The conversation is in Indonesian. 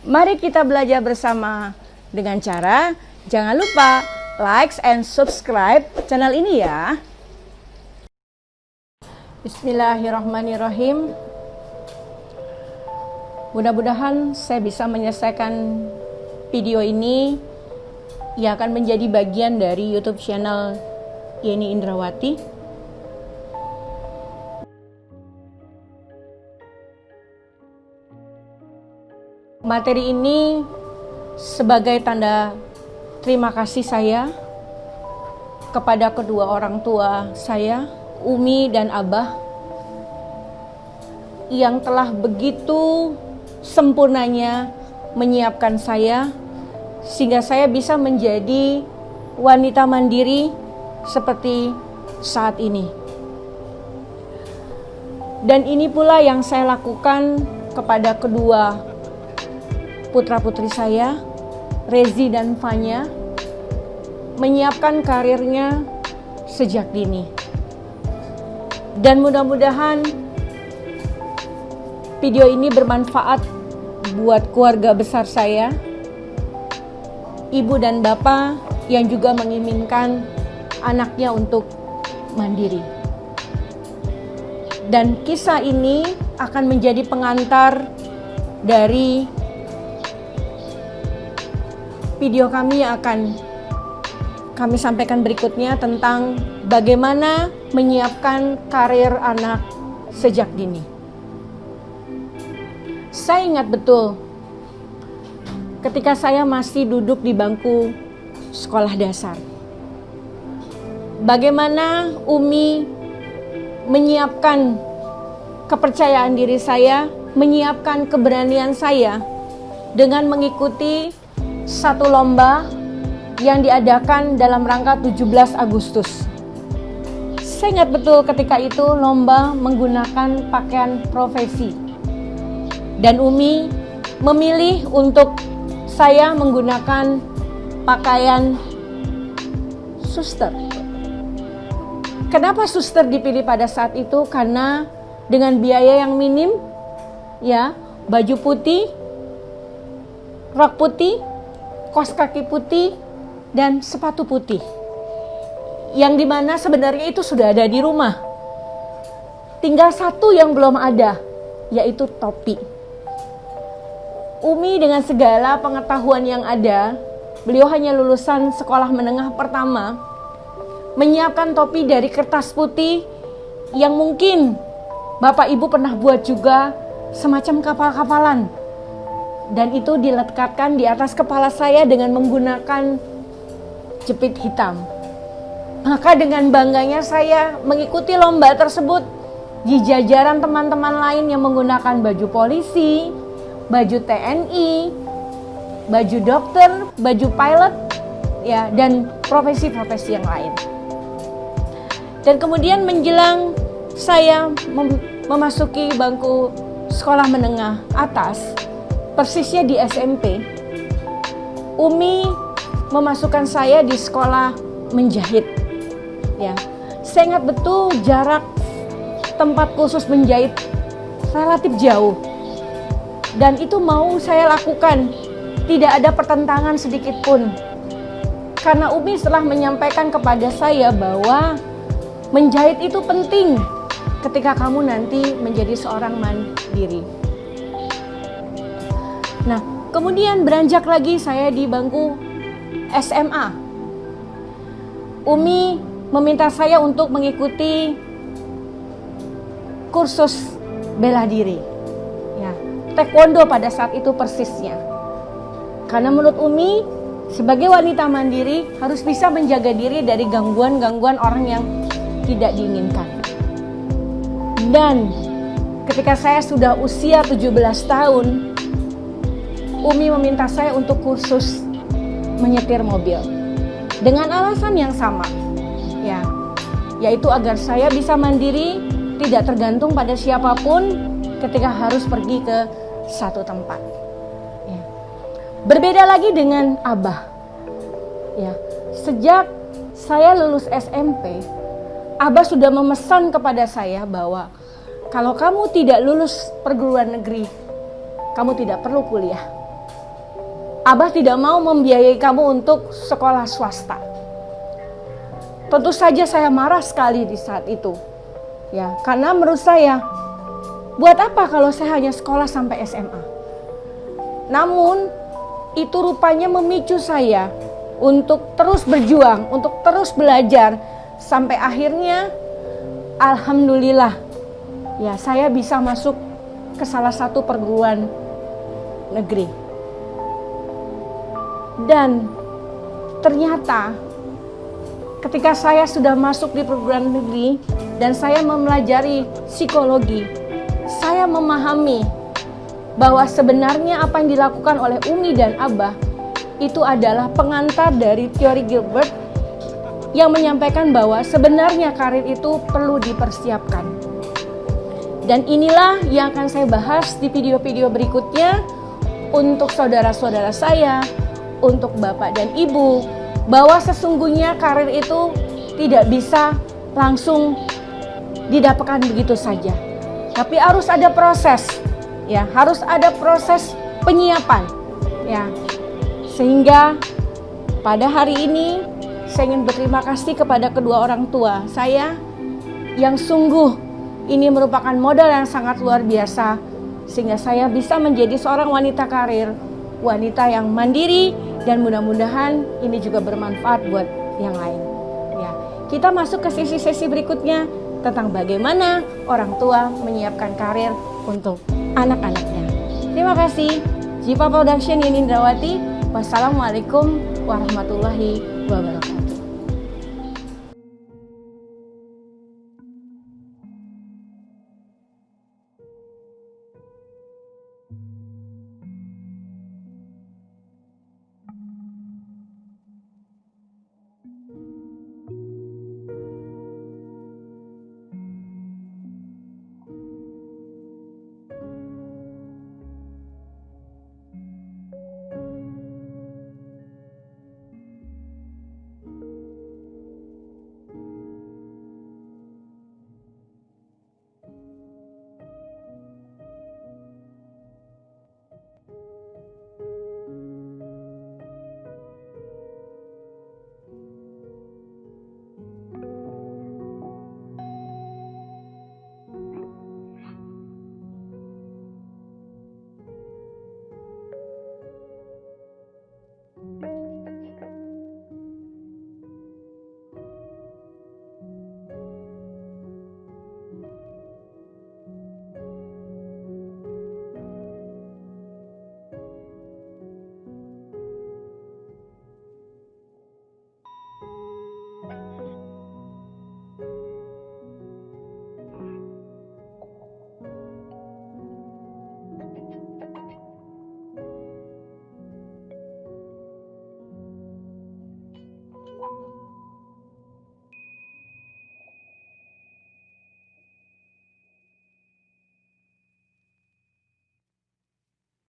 Mari kita belajar bersama dengan cara jangan lupa like and subscribe channel ini ya. Bismillahirrahmanirrahim. Mudah-mudahan saya bisa menyelesaikan video ini yang akan menjadi bagian dari YouTube channel Yeni Indrawati. Materi ini sebagai tanda terima kasih saya kepada kedua orang tua saya, Umi dan Abah, yang telah begitu sempurnanya menyiapkan saya sehingga saya bisa menjadi wanita mandiri seperti saat ini. Dan ini pula yang saya lakukan kepada kedua putra-putri saya, Rezi dan Fanya, menyiapkan karirnya sejak dini. Dan mudah-mudahan video ini bermanfaat buat keluarga besar saya, ibu dan bapak yang juga menginginkan anaknya untuk mandiri. Dan kisah ini akan menjadi pengantar dari video kami yang akan kami sampaikan berikutnya tentang bagaimana menyiapkan karir anak sejak dini. Saya ingat betul ketika saya masih duduk di bangku sekolah dasar, bagaimana Umi menyiapkan kepercayaan diri saya, menyiapkan keberanian saya dengan mengikuti satu lomba yang diadakan dalam rangka 17 Agustus. Saya ingat betul ketika itu lomba menggunakan pakaian profesi. Dan Umi memilih untuk saya menggunakan pakaian suster. Kenapa suster dipilih pada saat itu? Karena dengan biaya yang minim, ya, baju putih, rok putih, kaos kaki putih, dan sepatu putih, yang dimana sebenarnya itu sudah ada di rumah. Tinggal satu yang belum ada, yaitu topi. Umi dengan segala pengetahuan yang ada, beliau hanya lulusan sekolah menengah pertama, menyiapkan topi dari kertas putih yang mungkin bapak ibu pernah buat juga semacam kapal-kapalan. Dan itu dilekatkan di atas kepala saya dengan menggunakan jepit hitam. Maka dengan bangganya saya mengikuti lomba tersebut di jajaran teman-teman lain yang menggunakan baju polisi, baju TNI, baju dokter, baju pilot, ya, dan profesi-profesi yang lain. Dan kemudian menjelang saya memasuki bangku sekolah menengah atas, persisnya di SMP, Umi memasukkan saya di sekolah menjahit. Ya, saya ingat betul jarak tempat khusus menjahit relatif jauh. Dan itu mau saya lakukan, tidak ada pertentangan sedikit pun. Karena Umi telah menyampaikan kepada saya bahwa menjahit itu penting ketika kamu nanti menjadi seorang mandiri. Nah, kemudian beranjak lagi saya di bangku SMA. Umi meminta saya untuk mengikuti kursus bela diri. Ya, taekwondo pada saat itu persisnya. Karena menurut Umi, sebagai wanita mandiri harus bisa menjaga diri dari gangguan-gangguan orang yang tidak diinginkan. Dan ketika saya sudah usia 17 tahun, Umi meminta saya untuk kursus menyetir mobil dengan alasan yang sama, ya, yaitu agar saya bisa mandiri, tidak tergantung pada siapapun ketika harus pergi ke satu tempat. Ya. Berbeda lagi dengan Abah, ya, sejak saya lulus SMP, Abah sudah memesan kepada saya bahwa kalau kamu tidak lulus perguruan negeri, kamu tidak perlu kuliah. Abah tidak mau membiayai kamu untuk sekolah swasta. Tentu saja saya marah sekali di saat itu. Ya, karena menurut saya, buat apa kalau saya hanya sekolah sampai SMA? Namun, itu rupanya memicu saya untuk terus berjuang, untuk terus belajar, sampai akhirnya, alhamdulillah, ya saya bisa masuk ke salah satu perguruan negeri. Dan ternyata ketika saya sudah masuk di perguruan negeri dan saya mempelajari psikologi, saya memahami bahwa sebenarnya apa yang dilakukan oleh Umi dan Abah itu adalah pengantar dari teori Gilbert yang menyampaikan bahwa sebenarnya karir itu perlu dipersiapkan. Dan inilah yang akan saya bahas di video-video berikutnya untuk saudara-saudara saya, untuk Bapak dan Ibu, bahwa sesungguhnya karir itu tidak bisa langsung didapatkan begitu saja. Tapi harus ada proses, ya, harus ada proses penyiapan, ya. Sehingga pada hari ini saya ingin berterima kasih kepada kedua orang tua saya yang sungguh ini merupakan modal yang sangat luar biasa sehingga saya bisa menjadi seorang wanita karir, wanita yang mandiri, dan mudah-mudahan ini juga bermanfaat buat yang lain. Ya, kita masuk ke sesi-sesi berikutnya tentang bagaimana orang tua menyiapkan karir untuk anak-anaknya. Terima kasih. Jiva Production Yeni Indrawati. Wassalamualaikum warahmatullahi wabarakatuh.